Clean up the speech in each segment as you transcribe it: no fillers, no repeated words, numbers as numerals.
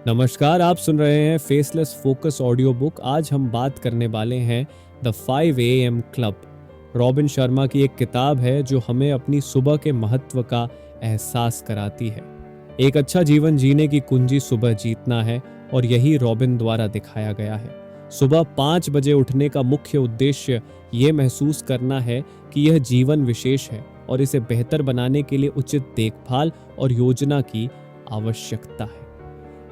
नमस्कार, आप सुन रहे हैं फेसलेस फोकस ऑडियो बुक। आज हम बात करने वाले हैं the 5 AM club. Robin Sharma की एक किताब है जो हमें अपनी सुबह के महत्व का एहसास कराती है। एक अच्छा जीवन जीने की कुंजी सुबह जीतना है और यही रॉबिन द्वारा दिखाया गया है। सुबह 5 बजे उठने का मुख्य उद्देश्य ये महसूस करना है कि यह जीवन विशेष है और इसे बेहतर बनाने के लिए उचित देखभाल और योजना की आवश्यकता है।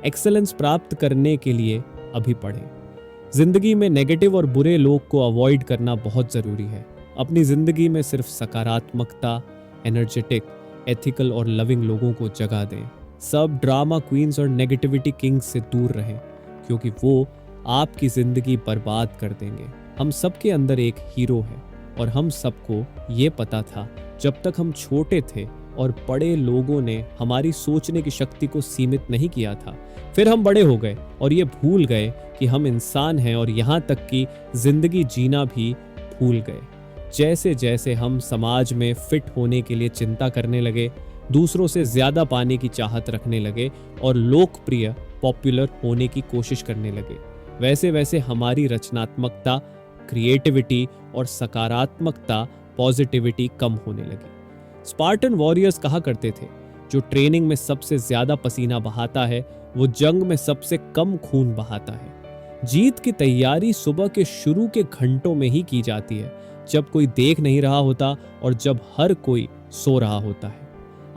एक्सेलेंस प्राप्त करने के लिए अभी पढ़ें। जिंदगी में नेगेटिव और बुरे लोग को अवॉइड करना बहुत जरूरी है। अपनी जिंदगी में सिर्फ सकारात्मकता, एनर्जेटिक, एथिकल और लविंग लोगों को जगह दें। सब ड्रामा क्वींस और नेगेटिविटी किंग्स से दूर रहें क्योंकि वो आपकी जिंदगी बर्बाद कर देंगे। हम सबके अंदर एक हीरो है और हम सबको ये पता था जब तक हम छोटे थे और बड़े लोगों ने हमारी सोचने की शक्ति को सीमित नहीं किया था। फिर हम बड़े हो गए और ये भूल गए कि हम इंसान हैं और यहाँ तक कि जिंदगी जीना भी भूल गए। जैसे जैसे हम समाज में फिट होने के लिए चिंता करने लगे, दूसरों से ज्यादा पाने की चाहत रखने लगे और लोकप्रिय, पॉपुलर होने की कोशिश करने लगे, वैसे वैसे हमारी रचनात्मकता, क्रिएटिविटी और सकारात्मकता, पॉजिटिविटी कम होने लगी। स्पार्टन वॉरियर्स कहा करते थे, जो ट्रेनिंग में सबसे ज्यादा पसीना बहाता है वो जंग में सबसे कम खून बहाता है। जीत की तैयारी सुबह के शुरू के घंटों में ही की जाती है, जब कोई देख नहीं रहा होता और जब हर कोई सो रहा होता है।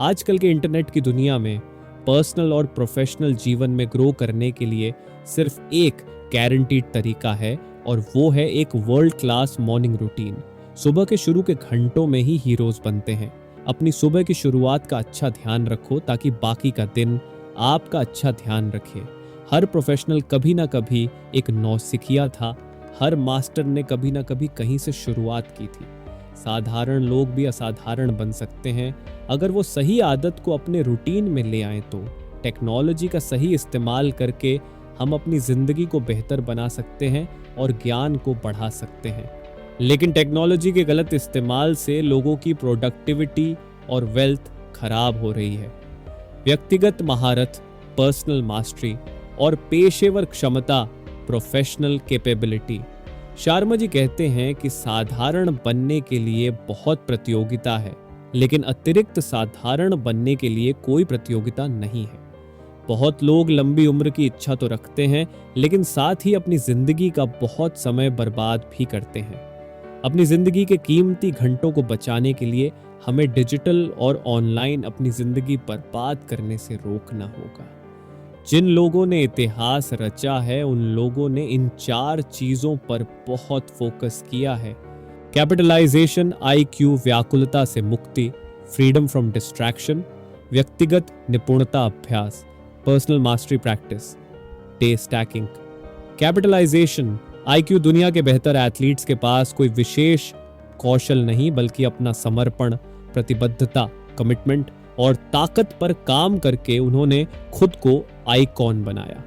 आजकल के इंटरनेट की दुनिया में पर्सनल और प्रोफेशनल जीवन में ग्रो करने के लिए सिर्फ एक गारंटीड तरीका है और वो है एक वर्ल्ड क्लास मॉर्निंग रूटीन। सुबह के शुरू के घंटों में ही हीरोज बनते हैं। अपनी सुबह की शुरुआत का अच्छा ध्यान रखो ताकि बाकी का दिन आपका अच्छा ध्यान रखे। हर प्रोफेशनल कभी ना कभी एक नौसिखिया था। हर मास्टर ने कभी ना कभी कहीं से शुरुआत की थी। साधारण लोग भी असाधारण बन सकते हैं अगर वो सही आदत को अपने रूटीन में ले आए तो। टेक्नोलॉजी का सही इस्तेमाल करके हम अपनी जिंदगी को बेहतर बना सकते हैं और ज्ञान को बढ़ा सकते हैं, लेकिन टेक्नोलॉजी के गलत इस्तेमाल से लोगों की प्रोडक्टिविटी और वेल्थ खराब हो रही है। व्यक्तिगत महारत, पर्सनल मास्टरी और पेशेवर क्षमता, प्रोफेशनल कैपेबिलिटी। शर्मा जी कहते हैं कि साधारण बनने के लिए बहुत प्रतियोगिता है, लेकिन अतिरिक्त साधारण बनने के लिए कोई प्रतियोगिता नहीं है। बहुत लोग लंबी उम्र की इच्छा तो रखते हैं, लेकिन साथ ही अपनी जिंदगी का बहुत समय बर्बाद भी करते हैं। अपनी जिंदगी के कीमती घंटों को बचाने के लिए हमें डिजिटल और ऑनलाइन अपनी जिंदगी बर्बाद करने से रोकना होगा। जिन लोगों ने इतिहास रचा है उन लोगों ने इन 4 चीजों पर बहुत फोकस किया है। कैपिटलाइजेशन, IQ, व्याकुलता से मुक्ति, फ्रीडम फ्रॉम डिस्ट्रैक्शन, व्यक्तिगत निपुणता अभ्यास, personal mastery practice, day stacking. Capitalization, IQ। दुनिया के बेहतर एथलीट्स के पास कोई विशेष कौशल नहीं बल्कि अपना समर्पण, प्रतिबद्धता, कमिटमेंट और ताकत पर काम करके उन्होंने खुद को आइकॉन बनाया।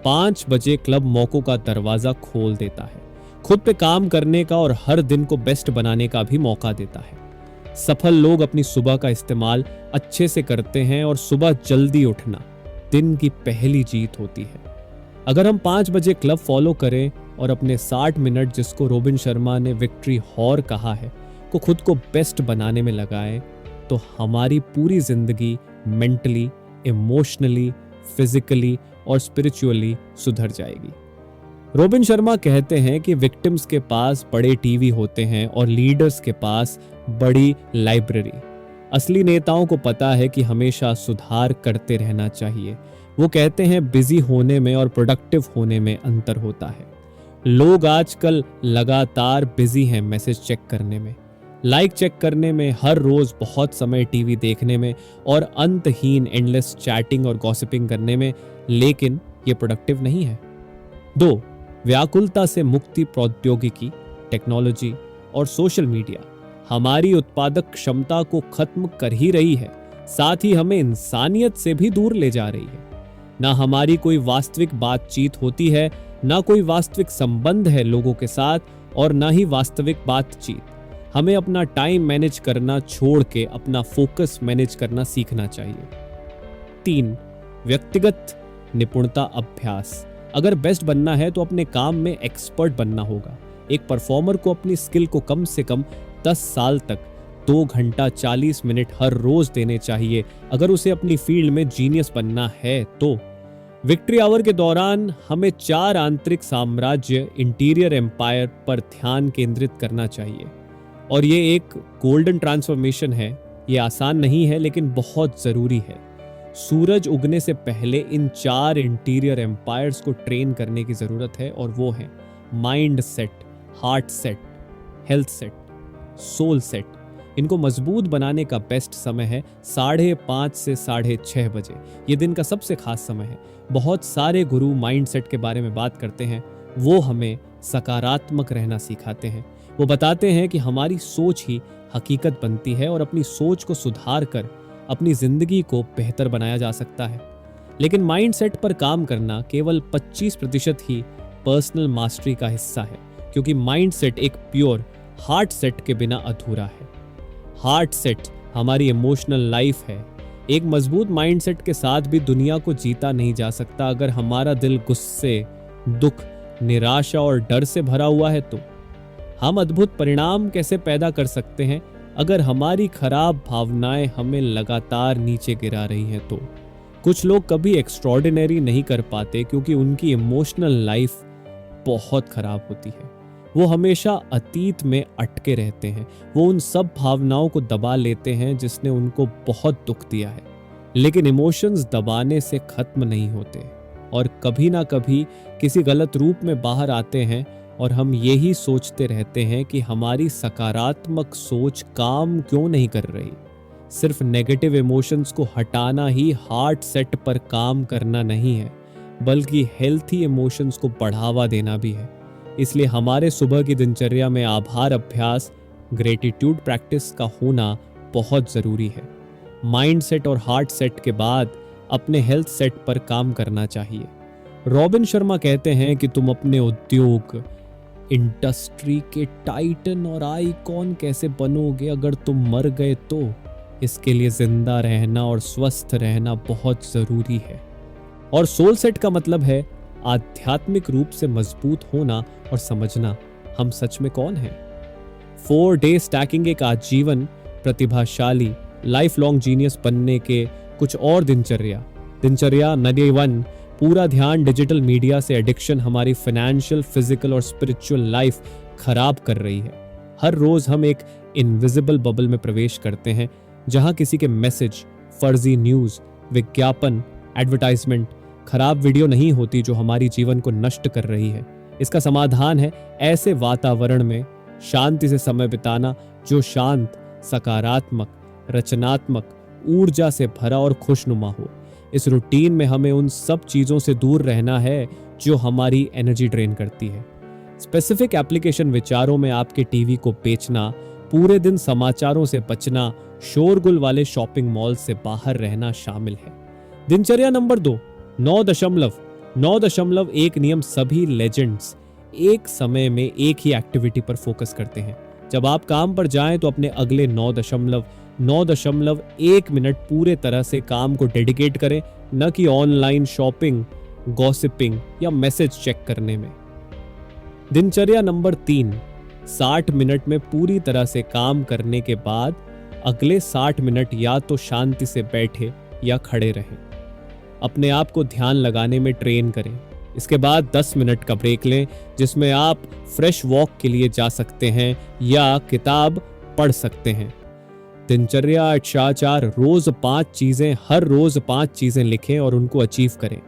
5 बजे क्लब मौकों का दरवाजा खोल देता है, खुद पे काम करने का और हर दिन को बेस्ट बनाने का भी मौका देता है। सफल लोग अपनी सुबह का इस्तेमाल अच्छे से करते हैं और सुबह जल्दी उठना दिन की पहली जीत होती है। अगर हम 5 बजे क्लब फॉलो करें और अपने 60 मिनट, जिसको रॉबिन शर्मा ने विक्ट्री हॉर कहा है, को खुद को बेस्ट बनाने में लगाएं तो हमारी पूरी जिंदगी मेंटली, इमोशनली, फिजिकली और स्पिरिचुअली सुधर जाएगी। रॉबिन शर्मा कहते हैं कि विक्टिम्स के पास बड़े टीवी होते हैं और लीडर्स के पास बड़ी लाइब्रेरी। असली नेताओं को पता है कि हमेशा सुधार करते रहना चाहिए। वो कहते हैं बिजी होने में और प्रोडक्टिव होने में अंतर होता है। लोग आजकल लगातार बिजी हैं मैसेज चेक करने में, लाइक चेक करने में, हर रोज बहुत समय टीवी देखने में और अंतहीन एंडलेस चैटिंग और गॉसिपिंग करने में, लेकिन ये प्रोडक्टिव नहीं है। 2. व्याकुलता से मुक्ति। प्रौद्योगिकी, टेक्नोलॉजी और सोशल मीडिया हमारी उत्पादक क्षमता को खत्म कर ही रही है, साथ ही हमें इंसानियत से भी दूर ले जा रही है। ना हमारी कोई वास्तविक बातचीत होती है, ना कोई वास्तविक संबंध है लोगों के साथ और ना ही वास्तविक बातचीत। हमें अपना टाइम मैनेज करना छोड़ के अपना फोकस मैनेज करना सीखना चाहिए। 3. व्यक्तिगत निपुणता अभ्यास। अगर बेस्ट बनना है तो अपने काम में एक्सपर्ट बनना होगा। एक परफॉर्मर को अपनी स्किल को कम से कम 10 साल तक 2 घंटा 40 मिनट हर रोज देने चाहिए अगर उसे अपनी फील्ड में जीनियस बनना है तो। विक्ट्री आवर के दौरान हमें 4 आंतरिक साम्राज्य इंटीरियर एम्पायर पर ध्यान केंद्रित करना चाहिए। और ये एक गोल्डन ट्रांसफॉर्मेशन है। ये आसान नहीं है लेकिन बहुत जरूरी है। सूरज उगने से पहले इन 4 इंटीरियर एम्पायर्स को ट्रेन करने की जरूरत है और वो है mind set, heart set, health set, soul set. इनको मजबूत बनाने का बेस्ट समय है 5:30 से 6:30 बजे। ये दिन का सबसे खास समय है। बहुत सारे गुरु माइंड सेट के बारे में बात करते हैं। वो हमें सकारात्मक रहना सिखाते हैं। वो बताते हैं कि हमारी सोच ही हकीकत बनती है और अपनी सोच को सुधार कर अपनी जिंदगी को बेहतर बनाया जा सकता है। लेकिन माइंड सेट पर काम करना केवल 25% ही पर्सनल मास्टरी का हिस्सा है, क्योंकि माइंड सेट एक प्योर हार्ट सेट के बिना अधूरा है। हार्ट सेट हमारी इमोशनल लाइफ है। एक मजबूत माइंड सेट के साथ भी दुनिया को जीता नहीं जा सकता। अगर हमारा दिल गुस्से, दुख, निराशा और डर से भरा हुआ है तो हम अद्भुत परिणाम कैसे पैदा कर सकते हैं अगर हमारी खराब भावनाएं हमें लगातार नीचे गिरा रही हैं तो। कुछ लोग कभी एक्स्ट्रॉर्डिनरी नहीं कर पाते क्योंकि उनकी इमोशनल लाइफ बहुत खराब होती है। वो हमेशा अतीत में अटके रहते हैं। वो उन सब भावनाओं को दबा लेते हैं जिसने उनको बहुत दुख दिया है। लेकिन इमोशंस दबाने से खत्म नहीं होते और कभी ना कभी किसी गलत रूप में बाहर आते हैं और हम यही सोचते रहते हैं कि हमारी सकारात्मक सोच काम क्यों नहीं कर रही। सिर्फ नेगेटिव इमोशंस को हटाना ही हार्ट सेट पर काम करना नहीं है, बल्कि हेल्थी इमोशंस को बढ़ावा देना भी है। इसलिए हमारे सुबह की दिनचर्या में आभार अभ्यास, ग्रेटिट्यूड प्रैक्टिस का होना बहुत जरूरी है। माइंड सेट और हार्ट सेट के बाद अपने हेल्थ सेट पर काम करना चाहिए। रॉबिन शर्मा कहते हैं कि तुम अपने उद्योग, इंडस्ट्री के टाइटन और आइकॉन कैसे बनोगे अगर तुम मर गए तो। इसके लिए जिंदा रहना और स्वस्थ रहना बहुत जरूरी है। और सोल सेट का मतलब है आध्यात्मिक रूप से मजबूत होना और समझना हम सच में कौन हैं। 4 डे स्टैकिंग एक आजीवन प्रतिभाशाली लाइफ लॉन्ग जीनियस बनने के कुछ और दिनचर्या नंबर 1, पूरा ध्यान डिजिटल मीडिया से एडिक्शन हमारी फाइनेंशियल, फिजिकल और स्पिरिचुअल लाइफ खराब कर रही है। हर रोज हम एक इनविजिबल बबल में प्रवेश करते हैं जहां किसी के मैसेज, फर्जी न्यूज, विज्ञापन, एडवर्टाइजमेंट, खराब वीडियो नहीं होती जो हमारी जीवन को नष्ट कर रही है। इसका समाधान है ऐसे वातावरण में शांति से समय बिताना जो शांत, सकारात्मक, रचनात्मक, ऊर्जा से भरा और खुशनुमा हो। इस रूटीन में हमें उन सब चीजों से दूर रहना है जो हमारी एनर्जी ड्रेन करती है। स्पेसिफिक एप्लीकेशन विचारों में आपके टीवी को बेचना, पूरे दिन समाचारों से बचना, शोरगुल वाले शॉपिंग मॉल से बाहर रहना शामिल है। दिनचर्या नंबर 2, 9.1 नियम। सभी लेजेंड्स एक समय में एक ही एक्टिविटी पर फोकस करते हैं। जब आप काम पर जाएं तो अपने अगले 9.1 मिनट पूरे तरह से काम को डेडिकेट करें, न कि ऑनलाइन शॉपिंग, गॉसिपिंग या मैसेज चेक करने में। दिनचर्या नंबर 3, 60 मिनट में पूरी तरह से काम करने के बाद अगले 60 मिनट या तो शांति से बैठे या खड़े रहें। अपने आप को ध्यान लगाने में ट्रेन करें। इसके बाद 10 मिनट का ब्रेक लें जिसमें आप फ्रेश वॉक के लिए जा सकते हैं या किताब पढ़ सकते हैं। दिनचर्या 8/4, हर रोज 5 चीजें लिखें और उनको अचीव करें।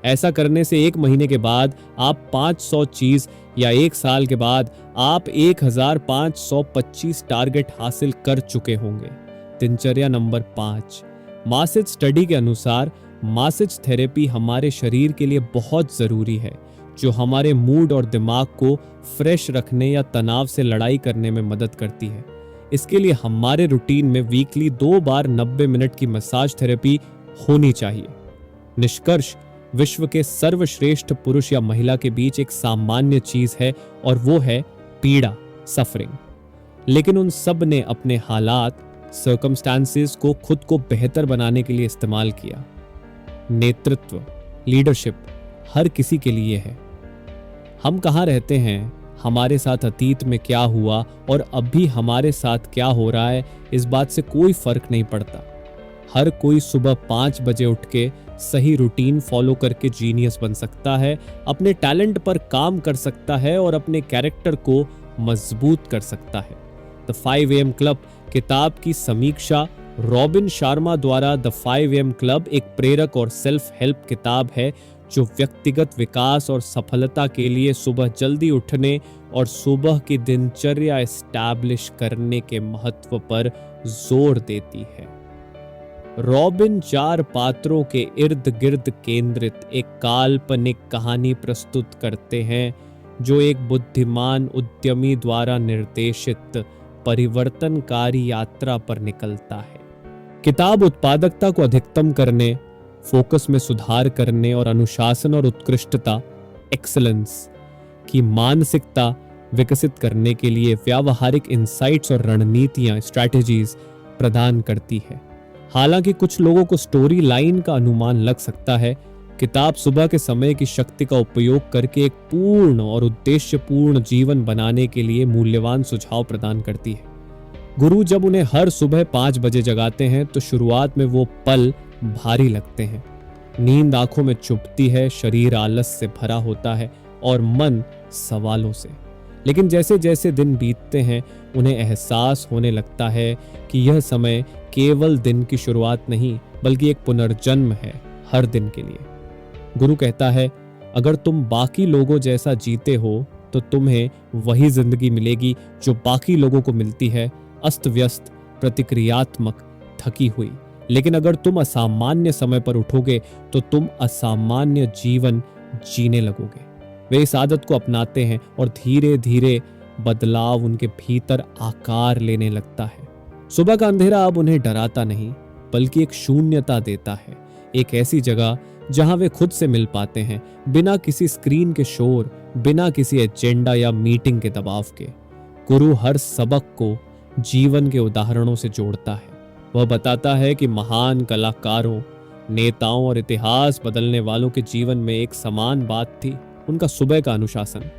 ऐसा करने से 1 महीने के बाद आप 500 चीज या 1 साल के बाद आप 1525 टारगेट हासिल कर चुके होंगे। दिनचर्या नंबर 5, मासेज स्टडी के अनुसार मासेज थेरेपी हमारे शरीर के लिए बहुत जरूरी है, जो हमारे मूड और दिमाग को फ्रेश रखने या तनाव से लड़ाई करने में मदद करती है। इसके लिए हमारे रूटीन में वीकली 2 बार 90 मिनट की मसाज थेरेपी होनी चाहिए। निष्कर्ष, विश्व के सर्वश्रेष्ठ पुरुष या महिला के बीच एक सामान्य चीज है और वो है पीड़ा, सफरिंग। लेकिन उन सब ने अपने हालात, सर्कमस्टांसेस को खुद को बेहतर बनाने के लिए इस्तेमाल किया। नेतृत्व, लीडरशिप हर किसी के लिए है। हम कहाँ रहते हैं, हमारे साथ अतीत में क्या हुआ और अब भी हमारे साथ क्या हो रहा है, इस बात से कोई फर्क नहीं पड़ता। हर कोई सुबह 5 बजे उठ के सही रूटीन फॉलो करके जीनियस बन सकता है, अपने टैलेंट पर काम कर सकता है और अपने कैरेक्टर को मजबूत कर सकता है। द 5 AM क्लब किताब की समीक्षा रॉबिन शर्मा द्वारा द 5 AM क्लब एक प्रेरक और सेल्फ हेल्प किताब है जो व्यक्तिगत विकास और सफलता के लिए सुबह जल्दी उठने और सुबह की दिनचर्या एस्टैब्लिश करने के महत्व पर जोर देती है। रॉबिन 4 पात्रों के इर्द गिर्द केंद्रित एक काल्पनिक कहानी प्रस्तुत करते हैं जो एक बुद्धिमान उद्यमी द्वारा निर्देशित परिवर्तनकारी यात्रा पर निकलता है। किताब उत्पादकता को अधिकतम करने, फोकस में सुधार करने और अनुशासन और उत्कृष्टता एक्सीलेंस की मानसिकता विकसित करने के लिए व्यावहारिक इंसाइट्स और रणनीतियां स्ट्रैटेजीज प्रदान करती है। हालांकि कुछ लोगों को स्टोरी लाइन का अनुमान लग सकता है, किताब सुबह के समय की शक्ति का उपयोग करके एक पूर्ण और उद्देश्यपूर्ण जीवन बनाने के लिए मूल्यवान सुझाव प्रदान करती है। गुरु जब उन्हें हर सुबह 5 बजे जगाते हैं तो शुरुआत में वो पल भारी लगते हैं। नींद आंखों में चुभती है, शरीर आलस से भरा होता है और मन सवालों से। लेकिन जैसे जैसे दिन बीतते हैं उन्हें एहसास होने लगता है कि यह समय केवल दिन की शुरुआत नहीं बल्कि एक पुनर्जन्म है हर दिन के लिए। गुरु कहता है, अगर तुम बाकी लोगों जैसा जीते हो तो तुम्हें वही जिंदगी मिलेगी जो बाकी लोगों को मिलती है, अस्त व्यस्त, प्रतिक्रियात्मक, थकी हुई। लेकिन अगर तुम असामान्य समय पर उठोगे तो तुम असामान्य जीवन जीने लगोगे। वे इस आदत को अपनाते हैं और धीरे धीरे बदलाव उनके भीतर आकार लेने लगता है। सुबह का अंधेरा अब उन्हें डराता नहीं बल्कि एक शून्यता देता है, एक ऐसी जगह जहां वे खुद से मिल पाते हैं, बिना किसी स्क्रीन के शोर, बिना किसी एजेंडा या मीटिंग के दबाव के। गुरु हर सबक को जीवन के उदाहरणों से जोड़ता है। वह बताता है कि महान कलाकारों, नेताओं और इतिहास बदलने वालों के जीवन में एक समान बात थी, उनका सुबह का अनुशासन।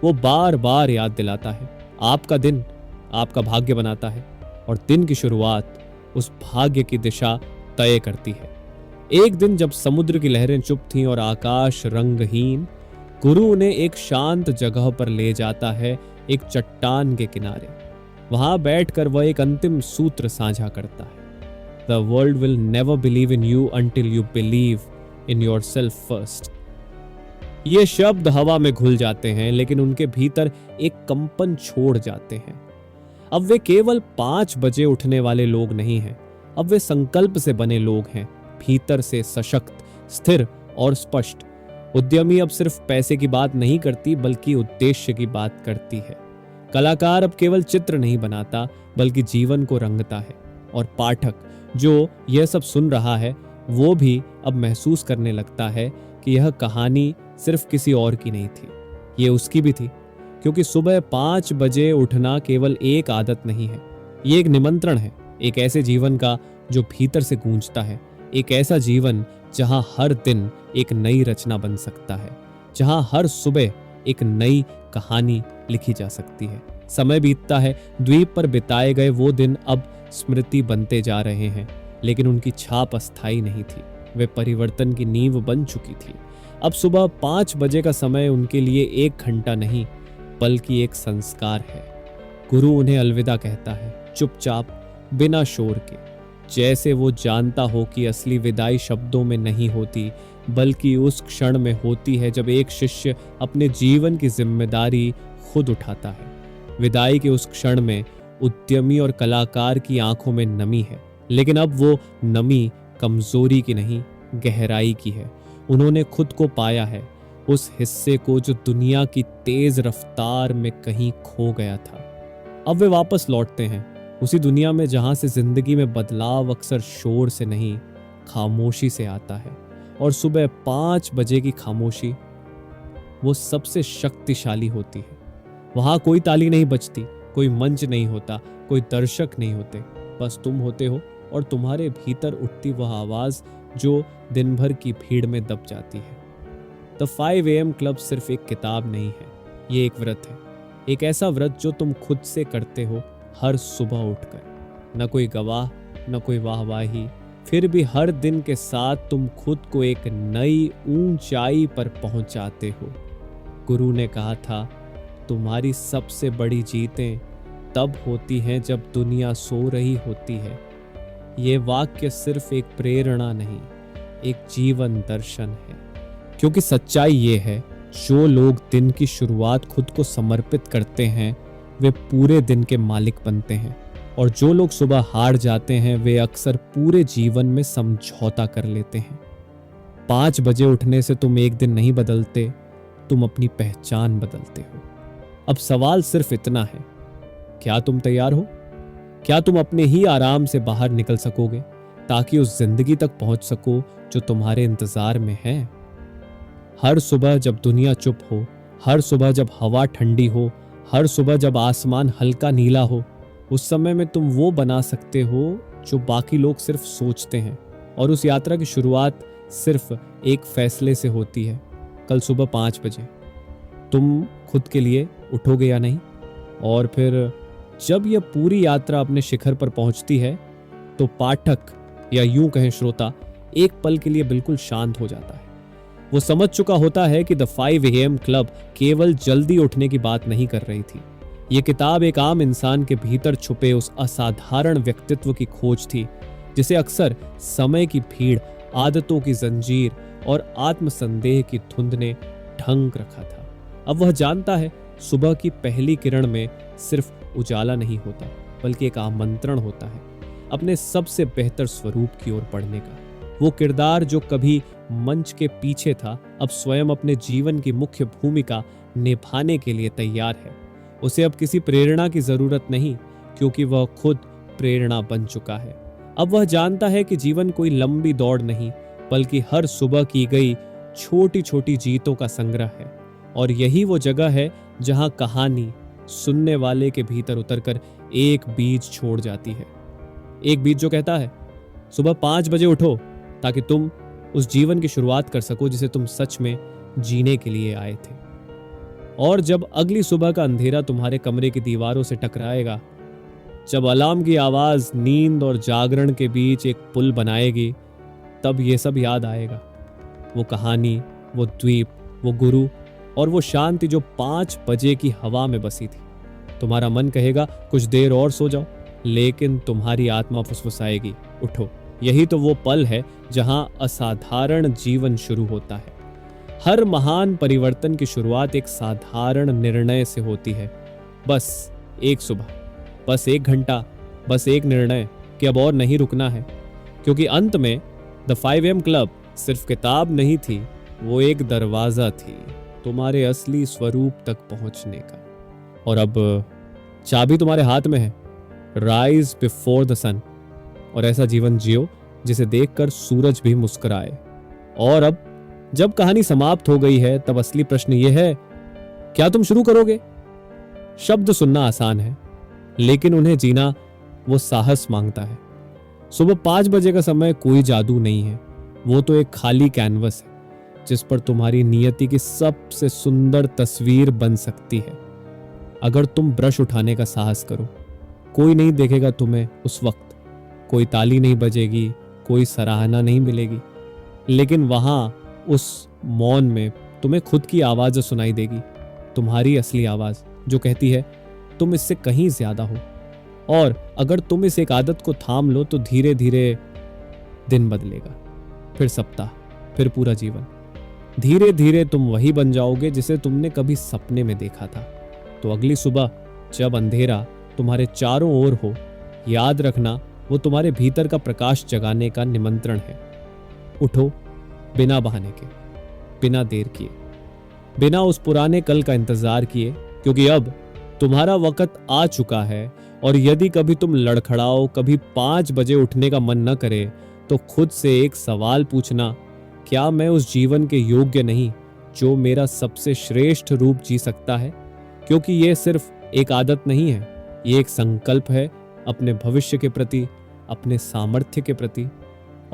वो बार बार याद दिलाता है, आपका दिन आपका भाग्य बनाता है और दिन की शुरुआत उस भाग्य की दिशा तय करती है। एक दिन जब समुद्र की लहरें चुप थीं और आकाश रंगहीन, गुरु उन्हें एक शांत जगह पर ले जाता है, एक चट्टान के किनारे। वहां बैठकर वह एक अंतिम सूत्र साझा करता है, The world will never believe in you until you believe in yourself first. ये शब्द हवा में घुल जाते हैं लेकिन उनके भीतर एक कंपन छोड़ जाते हैं। अब वे केवल 5 बजे उठने वाले लोग नहीं हैं, अब वे संकल्प से बने लोग हैं, भीतर से सशक्त, स्थिर और स्पष्ट। उद्यमी अब सिर्फ पैसे की बात नहीं करती बल्कि उद्देश्य की बात करती है। कलाकार अब केवल चित्र नहीं बनाता बल्कि जीवन को रंगता है। और पाठक जो यह सब सुन रहा है वो भी अब महसूस करने लगता है कि यह कहानी सिर्फ किसी और की नहीं थी, ये उसकी भी थी। क्योंकि सुबह 5 बजे उठना केवल एक आदत नहीं है, ये एक निमंत्रण है, एक ऐसे जीवन का जो भीतर से गूंजता है, एक ऐसा जीवन जहां हर दिन एक नई रचना बन सकता है, जहां हर सुबह एक नई कहानी लिखी जा सकती है। समय बीतता है, द्वीप पर बिताए गए वो दिन अब स्मृति बनते जा रहे हैं, लेकिन उनकी छाप अस्थायी नहीं थी, वे परिवर्तन की नींव बन चुकी थी। अब सुबह 5 बजे का समय उनके लिए 1 घंटा नहीं बल्कि एक संस्कार है। गुरु उन्हें अलविदा कहता है, चुपचाप, बिना शोर के, जैसे वो जानता हो कि असली विदाई शब्दों में नहीं होती बल्कि उस क्षण में होती है जब एक शिष्य अपने जीवन की जिम्मेदारी खुद उठाता है। विदाई के उस क्षण में उद्यमी और कलाकार की आंखों में नमी है, लेकिन अब वो नमी कमजोरी की नहीं, गहराई की है। उन्होंने खुद को पाया है, उस हिस्से को जो दुनिया की तेज रफ्तार में कहीं खो गया था। अब वे वापस लौटते हैं उसी दुनिया में जहां से जिंदगी में बदलाव अक्सर शोर से नहीं, खामोशी से आता है। और सुबह 5 बजे की खामोशी वो सबसे शक्तिशाली होती है। वहां कोई ताली नहीं बजती, कोई मंच नहीं होता, कोई दर्शक नहीं होते, बस तुम होते हो और तुम्हारे भीतर उठती वह आवाज जो दिन भर की भीड़ में दब जाती है। द 5 AM क्लब सिर्फ एक किताब नहीं है, ये एक व्रत है। एक ऐसा व्रत जो तुम खुद से करते हो हर सुबह उठकर। न कोई गवाह, न कोई वाहवाही, फिर भी हर दिन के साथ तुम खुद को एक नई ऊंचाई पर पहुंचाते हो। गुरु ने कहा था, तुम्हारी सबसे बड़ी जीतें तब होती हैं जब दुनिया सो रही होती है। ये वाक्य सिर्फ एक प्रेरणा नहीं, एक जीवन दर्शन है। क्योंकि सच्चाई ये है, जो लोग दिन की शुरुआत खुद को समर्पित करते हैं वे पूरे दिन के मालिक बनते हैं, और जो लोग सुबह हार जाते हैं वे अक्सर पूरे जीवन में समझौता कर लेते हैं। 5 बजे उठने से तुम एक दिन नहीं बदलते, तुम अपनी पहचान बदलते हो। अब सवाल सिर्फ इतना है, क्या तुम तैयार हो? क्या तुम अपने ही आराम से बाहर निकल सकोगे ताकि उस जिंदगी तक पहुंच सको जो तुम्हारे इंतजार में है? हर सुबह जब दुनिया चुप हो, हर सुबह जब हवा ठंडी हो, हर सुबह जब आसमान हल्का नीला हो, उस समय में तुम वो बना सकते हो जो बाकी लोग सिर्फ सोचते हैं। और उस यात्रा की शुरुआत सिर्फ एक फैसले से होती है। कल सुबह 5 बजे तुम खुद के लिए उठोगे या नहीं? और फिर जब यह पूरी यात्रा अपने शिखर पर पहुंचती है तो पाठक या यूं कहें श्रोता एक पल के लिए बिल्कुल शांत हो जाता है। वो समझ चुका होता है कि द 5 AM क्लब केवल जल्दी उठने की बात नहीं कर रही थी। ये किताब एक आम इंसान के भीतर छुपे उस असाधारण व्यक्तित्व की खोज थी जिसे अक्सर समय की भीड़, आदतों की जंजीर और आत्मसंदेह की धुंध ने ढंक रखा था। अब वह जानता है, सुबह की पहली किरण में सिर्फ उजाला नहीं होता, बल्कि एक आमंत्रण होता है अपने सबसे बेहतर स्वरूप की ओर बढ़ने का। वो किरदार जो कभी मंच के पीछे था, अब स्वयं अपने जीवन की मुख्य भूमिका निभाने के लिए तैयार है। उसे अब किसी प्रेरणा की जरूरत नहीं, क्योंकि वह खुद प्रेरणा बन चुका है। अब वह जानता है कि जीवन कोई लंबी दौड़ नहीं, बल्कि हर सुबह की गई छोटी छोटी जीतों का संग्रह है। और यही वो जगह है जहां कहानी सुनने वाले के भीतर उतरकर एक बीज छोड़ जाती है। एक बीज जो कहता है, सुबह 5 बजे उठो ताकि तुम उस जीवन की शुरुआत कर सको जिसे तुम सच में जीने के लिए आए थे। और जब अगली सुबह का अंधेरा तुम्हारे कमरे की दीवारों से टकराएगा, जब अलार्म की आवाज नींद और जागरण के बीच एक पुल बनाएगी, तब ये सब याद आएगा। वो कहानी, वो द्वीप, वो गुरु और वो शांति जो 5 बजे की हवा में बसी थी। तुम्हारा मन कहेगा कुछ देर और सो जाओ, लेकिन तुम्हारी आत्मा फुसफुसाएगी, उठो। यही तो वो पल है जहां असाधारण जीवन शुरू होता है। हर महान परिवर्तन की शुरुआत एक साधारण निर्णय से होती है। बस एक सुबह, बस 1 घंटा, बस एक निर्णय कि अब और नहीं रुकना है। क्योंकि अंत में द 5 AM क्लब सिर्फ किताब नहीं थी, वो एक दरवाजा थी तुम्हारे असली स्वरूप तक पहुंचने का। और अब चाबी तुम्हारे हाथ में है। राइज बिफोर द सन, और ऐसा जीवन जियो जिसे देखकर सूरज भी मुस्कुराए। और अब जब कहानी समाप्त हो गई है, तब असली प्रश्न यह है, क्या तुम शुरू करोगे? शब्द सुनना आसान है, लेकिन उन्हें जीना वो साहस मांगता है। सुबह 5 बजे का समय कोई जादू नहीं है, वो तो एक खाली कैनवस है जिस पर तुम्हारी नियति की सबसे सुंदर तस्वीर बन सकती है। अगर तुम ब्रश उठाने का साहस करो, कोई नहीं देखेगा तुम्हें उस वक्त, कोई ताली नहीं बजेगी, कोई सराहना नहीं मिलेगी, लेकिन वहां उस मौन में तुम्हें खुद की आवाज सुनाई देगी, तुम्हारी असली आवाज जो कहती है तुम इससे कहीं ज्यादा हो। और अगर तुम इस एक आदत को थाम लो तो धीरे धीरे दिन बदलेगा, फिर सप्ताह, फिर पूरा जीवन। धीरे धीरे तुम वही बन जाओगे जिसे तुमने कभी सपने में देखा था। तो अगली सुबह जब अंधेरा तुम्हारे चारों ओर हो, याद रखना वो तुम्हारे भीतर का प्रकाश जगाने का निमंत्रण है। उठो, बिना बहाने के, बिना देर किए, बिना उस पुराने कल का इंतजार किए, क्योंकि अब तुम्हारा वक्त आ चुका है। और यदि कभी तुम लड़खड़ाओ, कभी 5 बजे उठने का मन न करे, तो खुद से एक सवाल पूछना, क्या मैं उस जीवन के योग्य नहीं जो मेरा सबसे श्रेष्ठ रूप जी सकता है? क्योंकि ये सिर्फ एक आदत नहीं है, ये एक संकल्प है अपने भविष्य के प्रति, अपने सामर्थ्य के प्रति,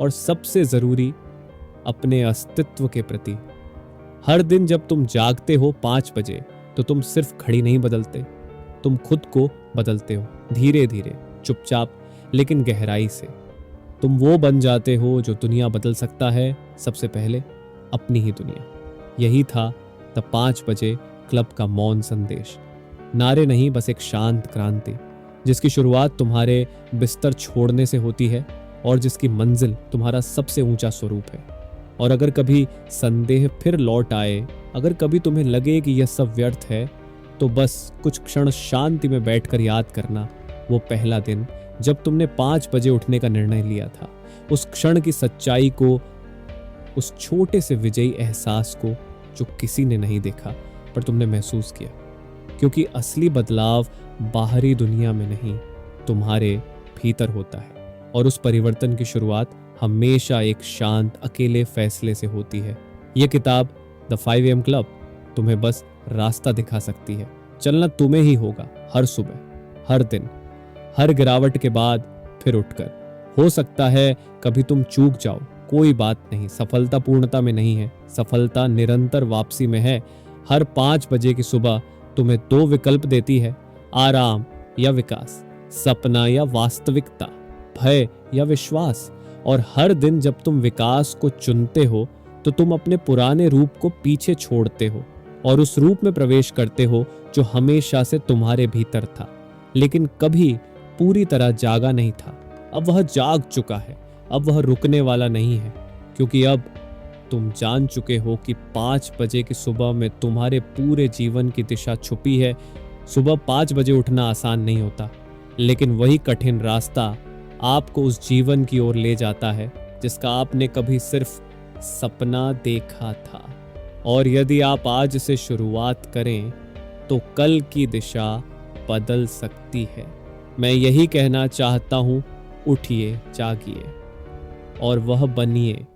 और सबसे जरूरी अपने अस्तित्व के प्रति। हर दिन जब तुम जागते हो 5 बजे तो तुम सिर्फ घड़ी नहीं बदलते, तुम खुद को बदलते हो, धीरे धीरे, चुपचाप, लेकिन गहराई से। तुम वो बन जाते हो जो दुनिया बदल सकता है सबसे पहले, अपनी ही दुनिया। यही था द 5 बजे क्लब का मौन संदेश। नारे नहीं, बस एक शांत क्रांति जिसकी शुरुआत तुम्हारे बिस्तर छोड़ने से होती है और जिसकी मंजिल तुम्हारा सबसे ऊंचा स्वरूप है। और अगर कभी संदेह फिर लौट आए, अगर कभी तुम्हें लगे कि यह सब व्यर्थ है, तो बस कुछ क्षण शांति में बैठकर याद करना वो पहला दिन जब तुमने 5 बजे उठने का निर्णय लिया था। उस क्षण की सच्चाई को, उस छोटे से विजयी एहसास को जो किसी ने नहीं देखा पर तुमने महसूस किया। क्योंकि असली बदलाव बाहरी दुनिया में नहीं, तुम्हारे भीतर होता है। और उस परिवर्तन की शुरुआत हमेशा एक शांत अकेले फैसले से होती है। यह किताब द 5 AM क्लब तुम्हें बस रास्ता दिखा सकती है। चलना तुम्हें ही होगा, हर सुबह, हर दिन, हर गिरावट के बाद फिर उठकर। हो सकता है कभी तुम चूक जाओ, कोई बात नहीं। सफलता पूर्णता में नहीं है, सफलता निरंतर वापसी में है। हर 5 बजे की सुबह तुम्हें 2 विकल्प देती है, आराम या विकास, सपना या वास्तविकता, भय या विश्वास। और हर दिन जब तुम विकास को चुनते हो तो तुम अपने पुराने रूप को पीछे छोड़ते हो और उस रूप में प्रवेश करते हो जो हमेशा से तुम्हारे भीतर था, लेकिन कभी पूरी तरह जागा नहीं था। अब वह जाग चुका है, अब वह रुकने वाला नहीं है, क्योंकि अब तुम जान चुके हो कि 5 बजे की सुबह में तुम्हारे पूरे जीवन की दिशा छुपी है। सुबह 5 बजे उठना आसान नहीं होता, लेकिन वही कठिन रास्ता आपको उस जीवन की ओर ले जाता है जिसका आपने कभी सिर्फ सपना देखा था। और यदि आप आज से शुरुआत करें तो कल की दिशा बदल सकती है। मैं यही कहना चाहता हूं, उठिए, जागिए और वह बनिए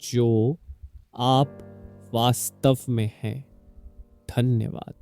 जो आप वास्तव में हैं। धन्यवाद।